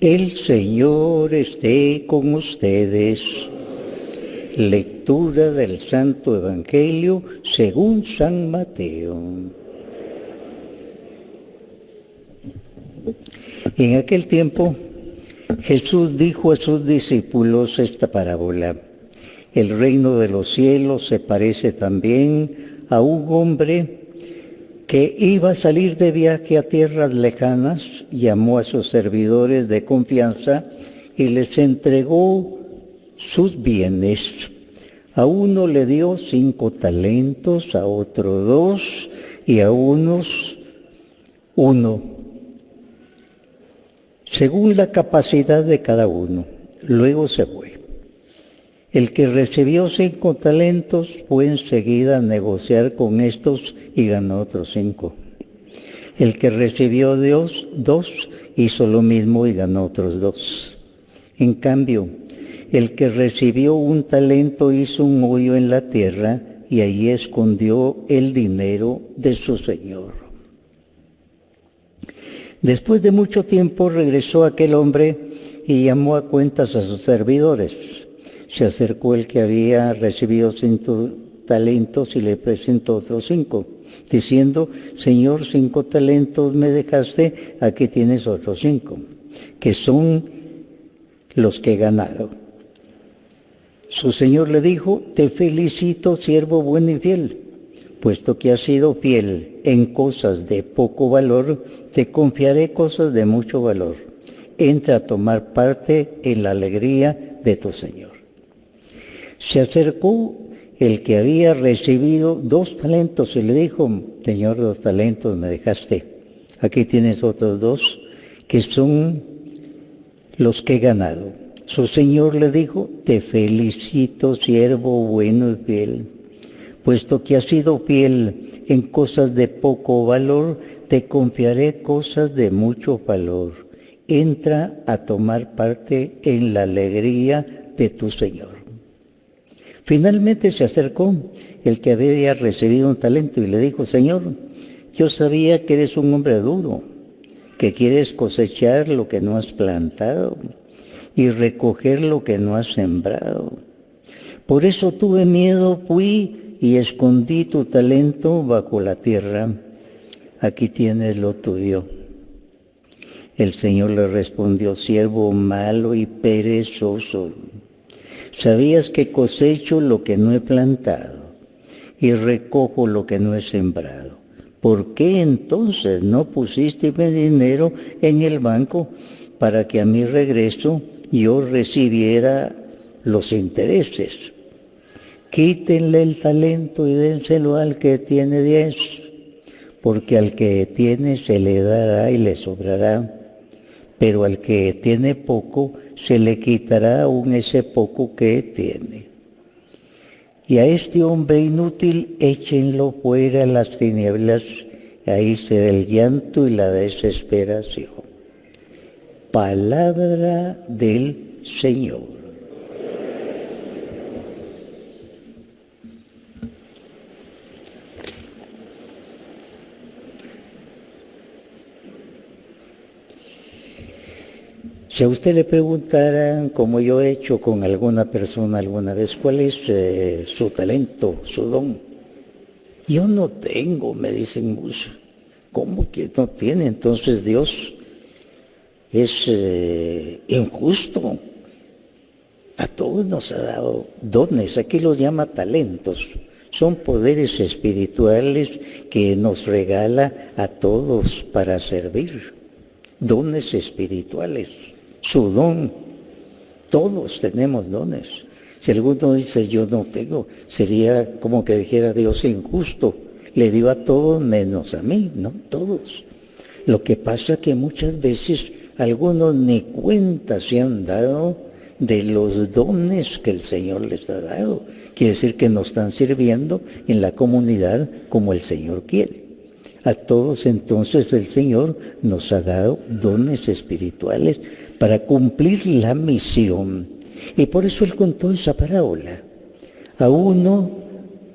El Señor esté con ustedes. Lectura del Santo Evangelio según San Mateo. En aquel tiempo, Jesús dijo a sus discípulos esta parábola: el reino de los cielos se parece también a un hombre que iba a salir de viaje a tierras lejanas. Llamó a sus servidores de confianza y les entregó sus bienes. A uno le dio 5 talentos, a otro 2 y a unos 1, según la capacidad de cada uno. Luego se fue. El que recibió 5 talentos fue enseguida a negociar con estos y ganó otros 5. El que recibió 2 hizo lo mismo y ganó otros 2. En cambio, el que recibió 1 talento hizo un hoyo en la tierra y allí escondió el dinero de su señor. Después de mucho tiempo regresó aquel hombre y llamó a cuentas a sus servidores. Se acercó el que había recibido 5 talentos y le presentó otros 5, diciendo: Señor, 5 talentos me dejaste, aquí tienes otros 5, que son los que he ganado. Su señor le dijo: te felicito, siervo bueno y fiel. Puesto que has sido fiel en cosas de poco valor, te confiaré cosas de mucho valor. Entra a tomar parte en la alegría de tu señor. Se acercó el que había recibido 2 talentos y le dijo: Señor, 2 talentos me dejaste. Aquí tienes otros 2, que son los que he ganado. Su señor le dijo: te felicito, siervo bueno y fiel. Puesto que has sido fiel en cosas de poco valor, te confiaré cosas de mucho valor. Entra a tomar parte en la alegría de tu señor. Finalmente se acercó el que había recibido 1 talento y le dijo: Señor, yo sabía que eres un hombre duro, que quieres cosechar lo que no has plantado y recoger lo que no has sembrado. Por eso tuve miedo, fui y escondí tu talento bajo la tierra. Aquí tienes lo tuyo. El Señor le respondió: siervo malo y perezoso. Sabías que cosecho lo que no he plantado y recojo lo que no he sembrado. ¿Por qué entonces no pusiste mi dinero en el banco para que a mi regreso yo recibiera los intereses? Quítenle el talento y dénselo al que tiene 10, porque al que tiene se le dará y le sobrará, pero al que tiene poco se le quitará aún ese poco que tiene. Y a este hombre inútil échenlo fuera a las tinieblas, ahí será el llanto y la desesperación. Palabra del Señor. Si a usted le preguntaran, como yo he hecho con alguna persona alguna vez, ¿cuál es su talento, su don? Yo no tengo, me dicen muchos. ¿Cómo que no tiene? Entonces Dios es injusto. A todos nos ha dado dones, aquí los llama talentos. Son poderes espirituales que nos regala a todos para servir. Dones espirituales. Su don, todos tenemos dones. Si alguno dice yo no tengo, sería como que dijera Dios injusto, le dio a todos menos a mí, ¿no? Todos. Lo que pasa que muchas veces algunos ni cuenta se han dado de los dones que el Señor les ha dado. Quiere decir que no están sirviendo en la comunidad como el Señor quiere. A todos entonces el Señor nos ha dado dones espirituales para cumplir la misión. Y por eso Él contó esa parábola. A uno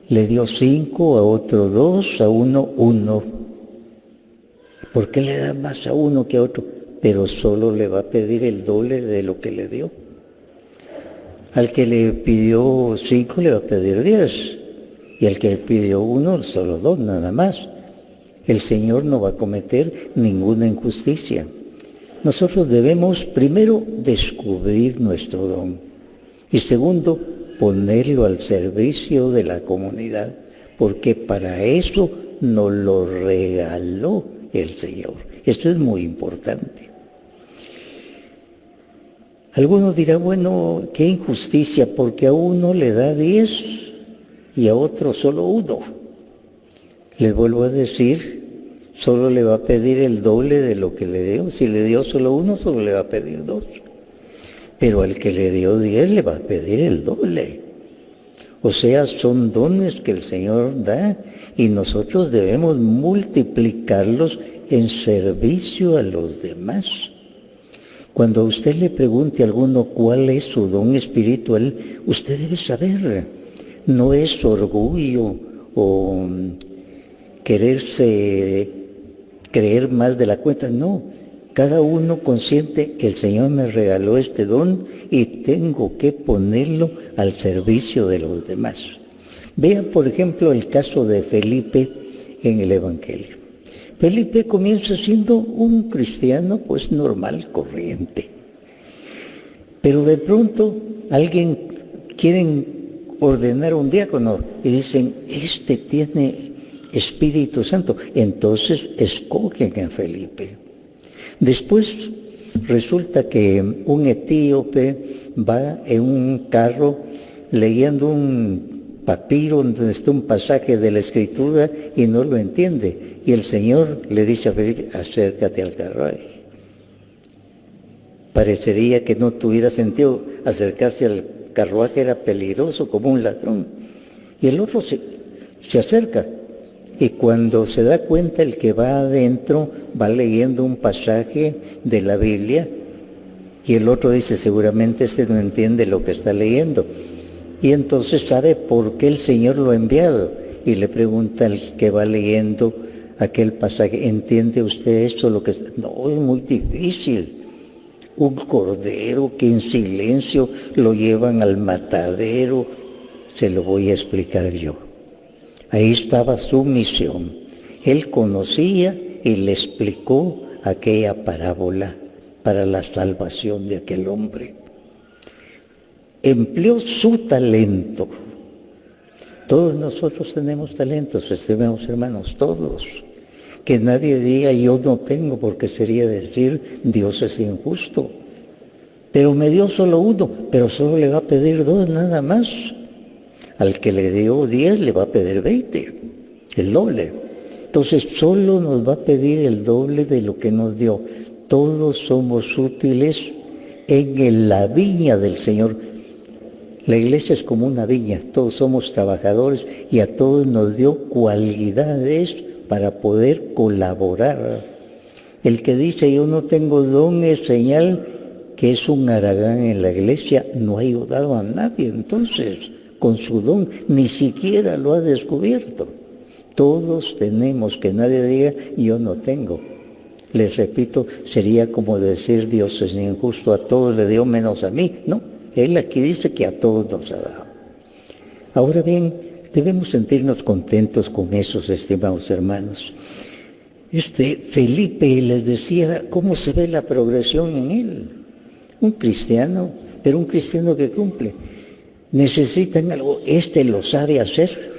le dio 5, a otro 2, a uno 1. ¿Por qué le da más a uno que a otro? pero solo le va a pedir el doble de lo que le dio. Al que le pidió 5 le va a pedir 10, y al que le pidió 1 solo 2 nada más. El Señor no va a cometer ninguna injusticia. Nosotros debemos primero descubrir nuestro don y segundo ponerlo al servicio de la comunidad, porque para eso nos lo regaló el Señor. Esto es muy importante. Algunos dirán, bueno, qué injusticia, porque a uno le da 10 y a otro solo 1. Les vuelvo a decir, solo le va a pedir el doble de lo que le dio. Si le dio solo 1, solo le va a pedir 2. Pero al que le dio 10 le va a pedir el doble. O sea, son dones que el Señor da y nosotros debemos multiplicarlos en servicio a los demás. Cuando a usted le pregunte a alguno cuál es su don espiritual, usted debe saber. No es orgullo o quererse creer más de la cuenta, no. Cada uno consciente, el Señor me regaló este don y tengo que ponerlo al servicio de los demás. Vean, por ejemplo, el caso de Felipe en el Evangelio. Felipe comienza siendo un cristiano, pues normal, corriente. Pero de pronto alguien quieren ordenar un diácono y dicen, este tiene Espíritu Santo. Entonces escogen a Felipe. Después resulta que un etíope va en un carro leyendo un papiro donde está un pasaje de la Escritura y no lo entiende. Y el Señor le dice a Felipe, acércate al carruaje. Parecería que no tuviera sentido acercarse al carruaje, era peligroso como un ladrón. Y el otro se acerca. Y cuando se da cuenta, el que va adentro va leyendo un pasaje de la Biblia y el otro dice, seguramente este no entiende lo que está leyendo. Y entonces sabe por qué el Señor lo ha enviado. Y le pregunta al que va leyendo aquel pasaje, ¿entiende usted esto? Lo que está? No, es muy difícil. Un cordero que en silencio lo llevan al matadero, se lo voy a explicar yo. Ahí estaba su misión. Él conocía y le explicó aquella parábola para la salvación de aquel hombre. Empleó su talento. Todos nosotros tenemos talentos, estimados hermanos, todos. Que nadie diga yo no tengo, porque sería decir Dios es injusto. Pero me dio solo 1, pero solo le va a pedir 2 nada más. Al que le dio 10 le va a pedir 20, el doble. Entonces solo nos va a pedir el doble de lo que nos dio. Todos somos útiles en la viña del Señor. La iglesia es como una viña, todos somos trabajadores y a todos nos dio cualidades para poder colaborar. El que dice yo no tengo don es señal que es un haragán en la iglesia, no ha ayudado a nadie entonces con su don, ni siquiera lo ha descubierto. Todos tenemos, que nadie diga yo no tengo. Les repito, sería como decir Dios es injusto, a todos le dio menos a mí. No, Él aquí dice que a todos nos ha dado. Ahora bien, debemos sentirnos contentos con esos, estimados hermanos. Felipe les decía cómo se ve la progresión en él. Un cristiano, pero un cristiano que cumple. Necesitan algo, lo sabe hacer.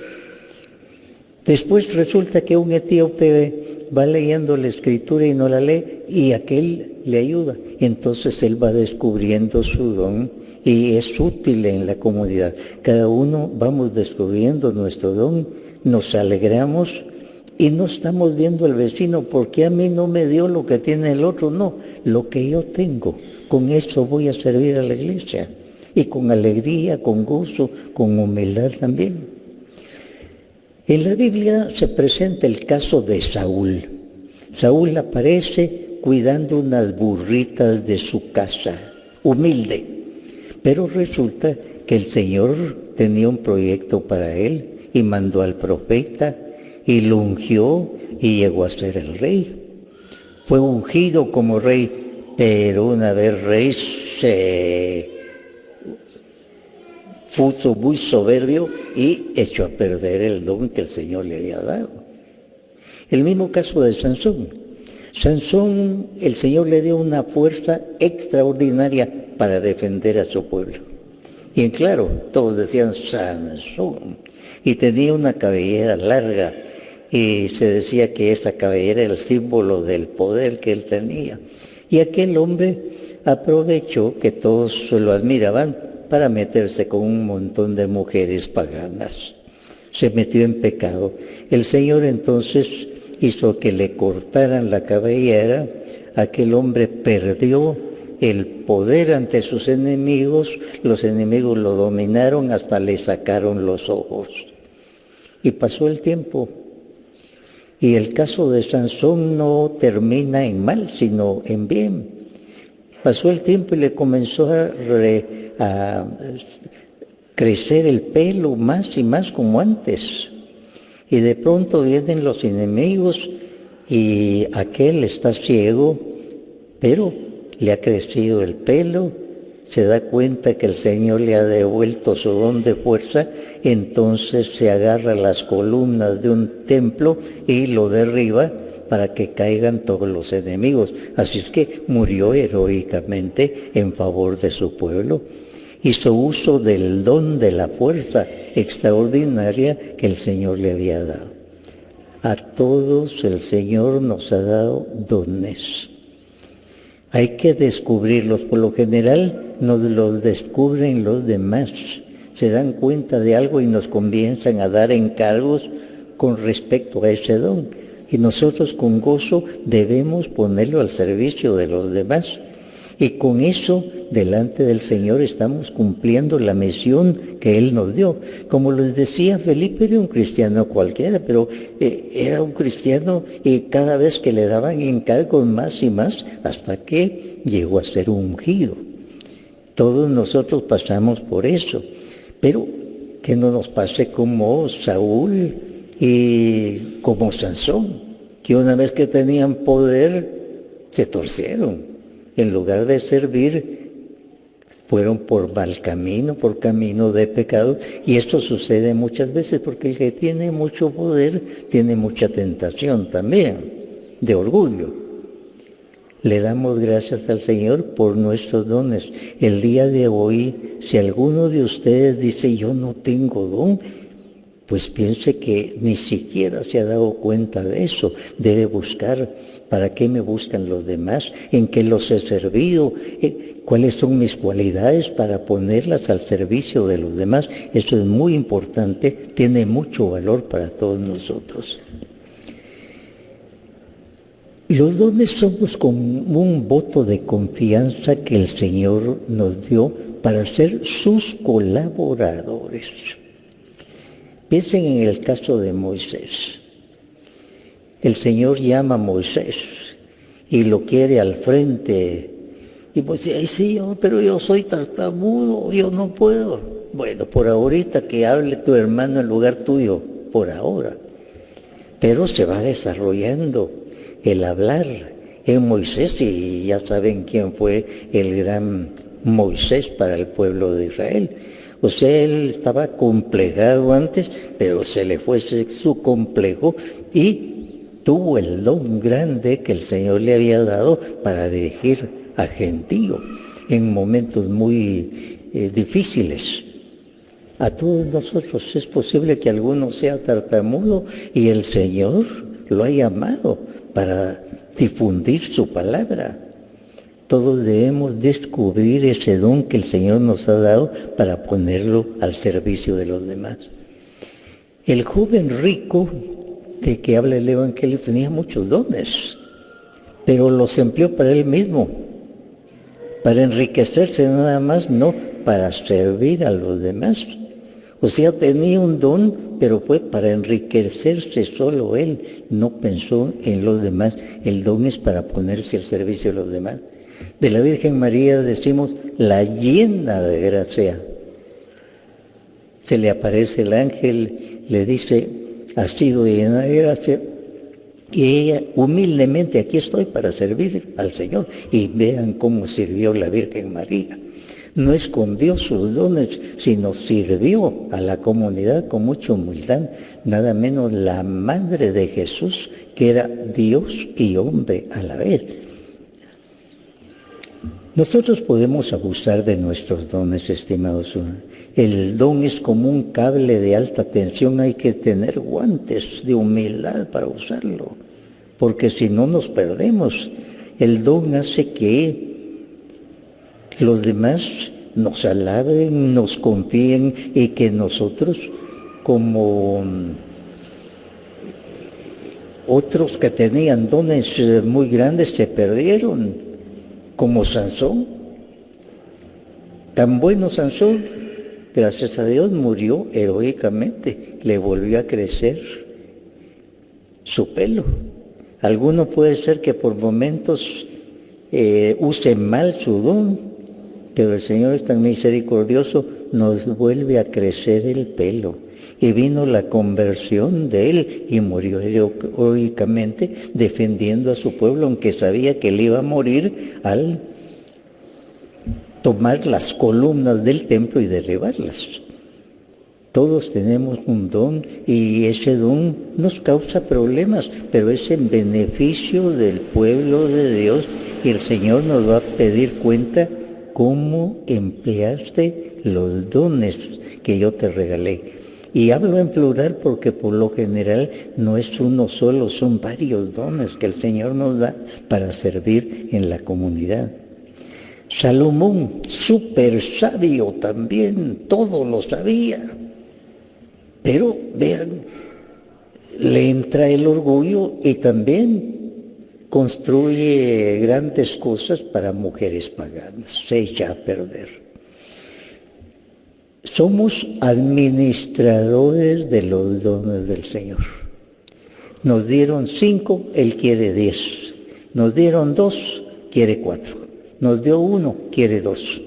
Después resulta que un etíope va leyendo la Escritura y no la lee, y aquel le ayuda. Entonces él va descubriendo su don y es útil en la comunidad. Cada uno vamos descubriendo nuestro don, nos alegramos y no estamos viendo al vecino porque a mí no me dio lo que tiene el otro, no, lo que yo tengo, con eso voy a servir a la iglesia. Y con alegría, con gozo, con humildad también. En la Biblia se presenta el caso de Saúl. Saúl aparece cuidando unas burritas de su casa, humilde. Pero resulta que el Señor tenía un proyecto para él y mandó al profeta y lo ungió y llegó a ser el rey. Fue ungido como rey, pero una vez rey se puso muy soberbio y echó a perder el don que el Señor le había dado. El mismo caso de Sansón. Sansón, el Señor le dio una fuerza extraordinaria para defender a su pueblo. Y claro, todos decían Sansón. Y tenía una cabellera larga y se decía que esa cabellera era el símbolo del poder que él tenía. Y aquel hombre aprovechó que todos lo admiraban para meterse con un montón de mujeres paganas. Se metió en pecado. El Señor entonces hizo que le cortaran la cabellera. Aquel hombre perdió el poder ante sus enemigos. Los enemigos lo dominaron hasta le sacaron los ojos. Y pasó el tiempo. Y el caso de Sansón no termina en mal, sino en bien. Pasó el tiempo y le comenzó a crecer el pelo más y más como antes. Y de pronto vienen los enemigos y aquel está ciego, pero le ha crecido el pelo, se da cuenta que el Señor le ha devuelto su don de fuerza, entonces se agarra las columnas de un templo y lo derriba para que caigan todos los enemigos. Así es que murió heroicamente en favor de su pueblo. Hizo uso del don de la fuerza extraordinaria que el Señor le había dado. A todos el Señor nos ha dado dones. Hay que descubrirlos. Por lo general nos los descubren los demás. Se dan cuenta de algo y nos comienzan a dar encargos con respecto a ese don. Y nosotros con gozo debemos ponerlo al servicio de los demás. Y con eso, delante del Señor, estamos cumpliendo la misión que Él nos dio. Como les decía, Felipe era un cristiano cualquiera, pero era un cristiano y cada vez que le daban encargos más y más, hasta que llegó a ser ungido. Todos nosotros pasamos por eso, pero que no nos pase como Saúl y como Sansón, que una vez que tenían poder, se torcieron. En lugar de servir, fueron por mal camino, por camino de pecado. Y esto sucede muchas veces porque el que tiene mucho poder tiene mucha tentación también, de orgullo. Le damos gracias al Señor por nuestros dones. El día de hoy, si alguno de ustedes dice, yo no tengo don, pues piense que ni siquiera se ha dado cuenta de eso. Debe buscar. ¿Para qué me buscan los demás? ¿En qué los he servido? ¿Cuáles son mis cualidades para ponerlas al servicio de los demás? Eso es muy importante, tiene mucho valor para todos nosotros. Los dones somos como un voto de confianza que el Señor nos dio para ser sus colaboradores. Piensen en el caso de Moisés. El Señor llama a Moisés y lo quiere al frente. Y Moisés dice, sí, pero yo soy tartamudo, yo no puedo. Bueno, por ahorita que hable tu hermano en lugar tuyo, por ahora. Pero se va desarrollando el hablar en Moisés y ya saben quién fue el gran Moisés para el pueblo de Israel. O sea, él estaba complejado antes, pero se le fue su complejo y tuvo el don grande que el Señor le había dado para dirigir a gentío en momentos muy difíciles. A todos nosotros es posible que alguno sea tartamudo y el Señor lo ha llamado para difundir su palabra. Todos debemos descubrir ese don que el Señor nos ha dado para ponerlo al servicio de los demás. El joven rico de que habla el Evangelio tenía muchos dones, pero los empleó para él mismo, para enriquecerse nada más, no para servir a los demás. O sea, tenía un don, pero fue para enriquecerse solo él, no pensó en los demás. El don es para ponerse al servicio de los demás. De la Virgen María decimos, la llena de gracia. Se le aparece el ángel, le dice, has sido llena de gracia, Y ella humildemente, aquí estoy para servir al Señor. Y vean cómo sirvió la Virgen María. No escondió sus dones, sino sirvió a la comunidad con mucha humildad. Nada menos la madre de Jesús, que era Dios y hombre a la vez. Nosotros podemos abusar de nuestros dones, estimados. El don es como un cable de alta tensión, hay que tener guantes de humildad para usarlo, porque si no nos perdemos. El don hace que los demás nos alaben, nos confíen y que nosotros, como otros que tenían dones muy grandes, se perdieron, como Sansón. Tan bueno Sansón, gracias a Dios, murió heroicamente, le volvió a crecer su pelo. Alguno puede ser que por momentos use mal su don, pero el Señor es tan misericordioso, nos vuelve a crecer el pelo. Y vino la conversión de él y murió heroicamente defendiendo a su pueblo, aunque sabía que él iba a morir al tomar las columnas del templo y derribarlas. Todos tenemos un don y ese don nos causa problemas, pero es en beneficio del pueblo de Dios y el Señor nos va a pedir cuenta cómo empleaste los dones que yo te regalé. Y hablo en plural porque por lo general no es uno solo, son varios dones que el Señor nos da para servir en la comunidad. Salomón, súper sabio también, todo lo sabía. Pero vean, le entra el orgullo y también construye grandes cosas para mujeres paganas, se echa a perder. Somos administradores de los dones del Señor. Nos dieron 5, Él quiere 10. Nos dieron 2, quiere 4. Nos dio 1, quiere 2.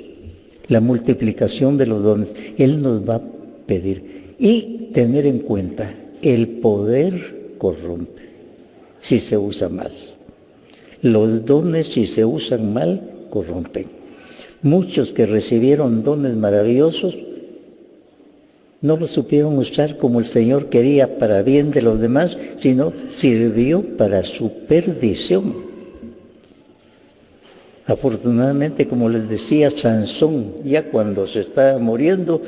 La multiplicación de los dones, Él nos va a pedir. Y tener en cuenta, el poder corrompe si se usa mal. Los dones, si se usan mal, corrompen. Muchos que recibieron dones maravillosos no los supieron usar como el Señor quería para bien de los demás, sino sirvió para su perdición. Afortunadamente, como les decía, Sansón, ya cuando se estaba muriendo,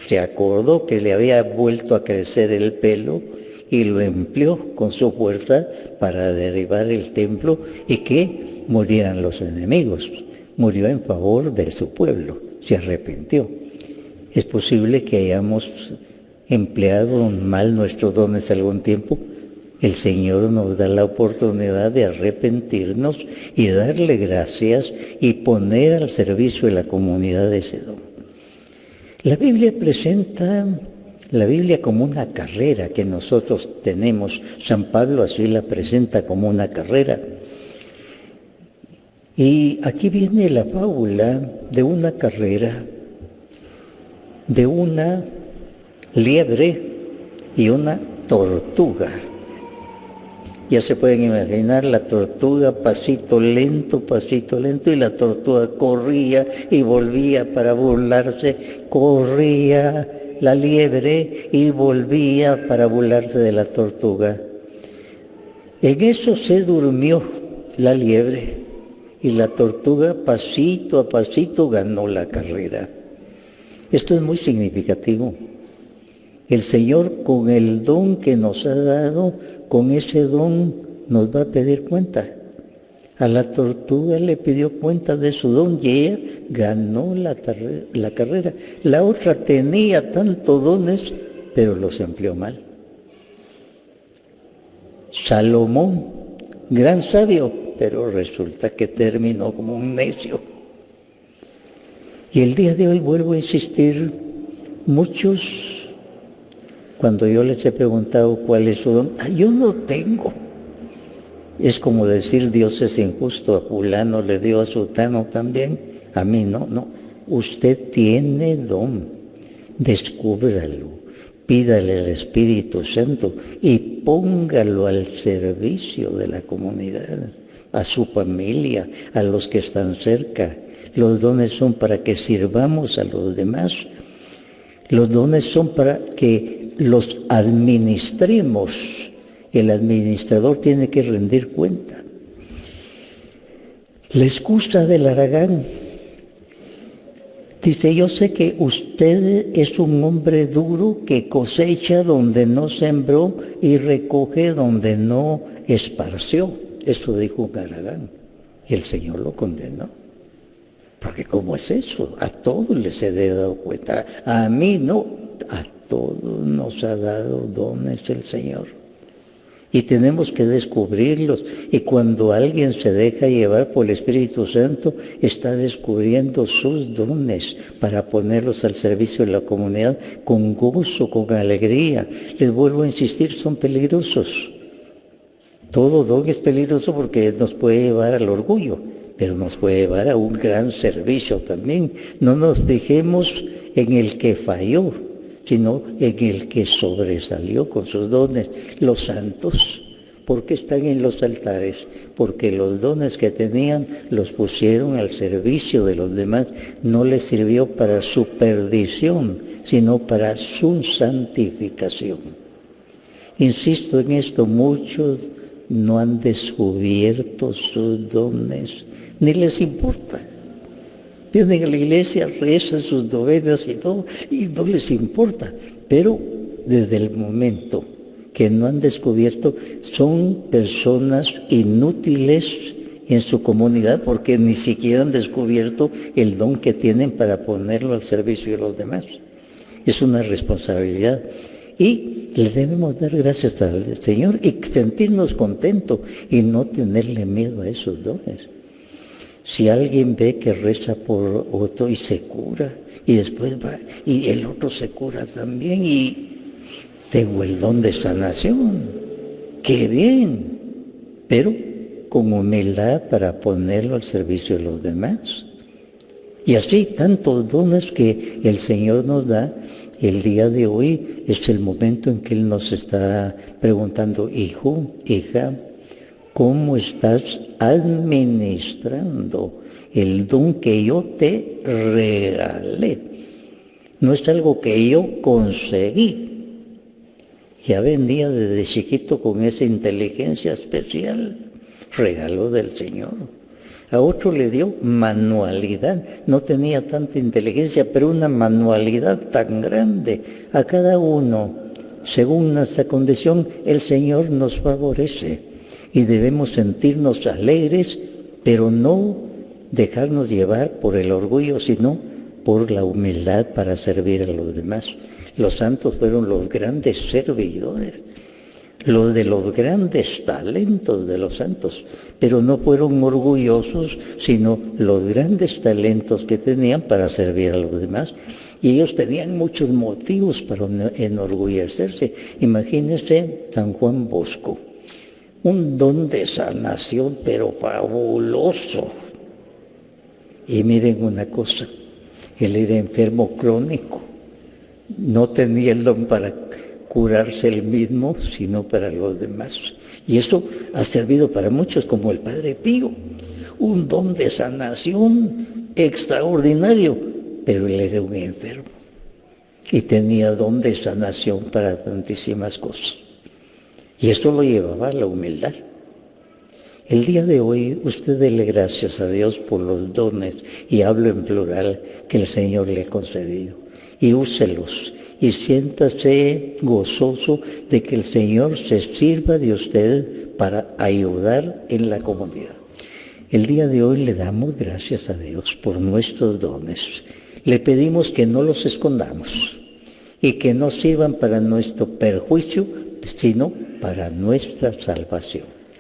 se acordó que le había vuelto a crecer el pelo y lo empleó con su fuerza para derribar el templo y que murieran los enemigos. Murió en favor de su pueblo, se arrepintió. Es posible que hayamos empleado mal nuestros dones algún tiempo. El Señor nos da la oportunidad de arrepentirnos y darle gracias y poner al servicio de la comunidad ese don. La Biblia presenta la Biblia como una carrera que nosotros tenemos. San Pablo así la presenta como una carrera. Y aquí viene la fábula de una carrera, de una liebre y una tortuga. Ya se pueden imaginar la tortuga pasito lento, y la tortuga corría y volvía para burlarse, corría la liebre y volvía para burlarse de la tortuga. En eso se durmió la liebre y la tortuga pasito a pasito ganó la carrera. Esto es muy significativo. El Señor, con el don que nos ha dado, con ese don nos va a pedir cuenta. A la tortuga le pidió cuenta de su don y ella ganó la carrera. La otra tenía tantos dones, pero los empleó mal. Salomón, gran sabio, pero resulta que terminó como un necio. Y el día de hoy vuelvo a insistir, muchos, cuando yo les he preguntado cuál es su don, yo no tengo. Es como decir Dios es injusto, a fulano le dio a sutano también, a mí no. Usted tiene don, descúbralo, pídale al Espíritu Santo y póngalo al servicio de la comunidad, a su familia, a los que están cerca. Los dones son para que sirvamos a los demás. Los dones son para que los administremos. El administrador tiene que rendir cuenta. La excusa del haragán. Dice, yo sé que usted es un hombre duro que cosecha donde no sembró y recoge donde no esparció. Eso dijo un haragán. Y el Señor lo condenó. Porque ¿cómo es eso? A todos les he dado cuenta. A mí no. A todos nos ha dado dones el Señor. Y tenemos que descubrirlos. Y cuando alguien se deja llevar por el Espíritu Santo, está descubriendo sus dones para ponerlos al servicio de la comunidad con gozo, con alegría. Les vuelvo a insistir, son peligrosos. Todo don es peligroso porque nos puede llevar al orgullo, pero nos puede llevar a un gran servicio también. No nos fijemos en el que falló, sino en el que sobresalió con sus dones. Los santos, ¿por qué están en los altares? Porque los dones que tenían los pusieron al servicio de los demás. No les sirvió para su perdición, sino para su santificación. Insisto en esto, muchos no han descubierto sus dones, ni les importa. Vienen a la iglesia, rezan sus novenas y todo, y no les importa. Pero desde el momento que no han descubierto, son personas inútiles en su comunidad porque ni siquiera han descubierto el don que tienen para ponerlo al servicio de los demás. Es una responsabilidad. Y le debemos dar gracias al Señor y sentirnos contentos y no tenerle miedo a esos dones. Si alguien ve que reza por otro y se cura, y después va, y el otro se cura también, y tengo el don de sanación, ¡qué bien! Pero con humildad para ponerlo al servicio de los demás. Y así tantos dones que el Señor nos da. El día de hoy es el momento en que Él nos está preguntando, hijo, hija, ¿cómo estás administrando el don que yo te regalé? No es algo que yo conseguí. Ya venía desde chiquito con esa inteligencia especial, regalo del Señor. A otro le dio manualidad, no tenía tanta inteligencia, pero una manualidad tan grande. A cada uno, según nuestra condición, el Señor nos favorece y debemos sentirnos alegres, pero no dejarnos llevar por el orgullo, sino por la humildad para servir a los demás. Los santos fueron los grandes servidores, los de los grandes talentos de los santos, pero no fueron orgullosos, sino los grandes talentos que tenían para servir a los demás. Y ellos tenían muchos motivos para enorgullecerse. Imagínense San Juan Bosco, un don de sanación, pero fabuloso. Y miren una cosa, él era enfermo crónico, no tenía el don para curarse él mismo, sino para los demás. Y eso ha servido para muchos, como el Padre Pío, un don de sanación extraordinario, pero él era un enfermo y tenía don de sanación para tantísimas cosas. Y esto lo llevaba a la humildad. El día de hoy usted dele gracias a Dios por los dones, y hablo en plural, que el Señor le ha concedido, y úselos. Y siéntase gozoso de que el Señor se sirva de usted para ayudar en la comunidad. El día de hoy le damos gracias a Dios por nuestros dones. Le pedimos que no los escondamos y que no sirvan para nuestro perjuicio, sino para nuestra salvación.